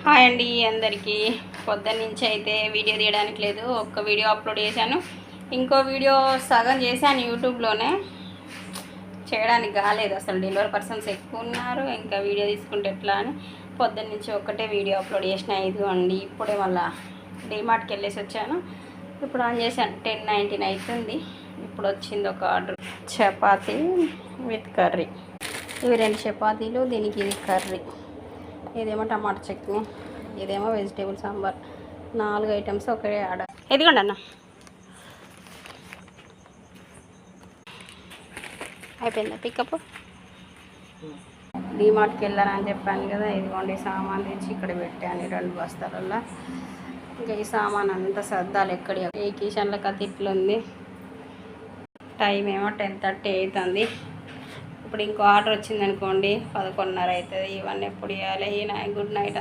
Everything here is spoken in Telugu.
హాయ్ అండి అందరికీ. పొద్దున్న నుంచి అయితే వీడియో తీయడానికి లేదు, ఒక్క వీడియో అప్లోడ్ చేశాను, ఇంకో వీడియో సగం చేశాను యూట్యూబ్లోనే, చేయడానికి కాలేదు. అసలు డెలివరీ పర్సన్స్ ఎక్కువ ఉన్నారు, ఇంకా వీడియో తీసుకుంటే ఎట్లా అని పొద్దున్న నుంచి ఒక్కటే వీడియో అప్లోడ్ చేసిన. ఇదిగోండి ఇప్పుడే మళ్ళీ డీమార్ట్కి వెళ్ళేసి వచ్చాను, ఇప్పుడు ఆన్ చేశాను. 10:19 అవుతుంది. ఇప్పుడు వచ్చింది ఒక ఆర్డర్, చపాతీ విత్ కర్రీ. ఇవి 2 చపాతీలు, దీనికి ఇది కర్రీ, ఇదేమో టమాటా చట్నీ, ఇదేమో వెజిటేబుల్ సాంబార్. 4 ఐటమ్స్ ఒకే ఆర్డర్. ఎదిగోండి అన్న, అయిపోయిందా పికప్? డీమార్ట్కి వెళ్ళానని చెప్పాను కదా, ఇదిగోండి సామాన్ తెచ్చి ఇక్కడ పెట్టాను 2 బస్తాలల్లో. ఇంకా ఈ సామాన్ అంతా సర్దాలు ఎక్కడి ఈ కిచెన్లో కథ ఇట్లుంది. టైం ఏమో 10:30 అవుతుంది. ఇప్పుడు ఇంకో ఆర్డర్ వచ్చింది అనుకోండి 11:30 అవుతుంది. ఇవన్నీ ఎప్పుడు ఇవ్వాలి? Good night.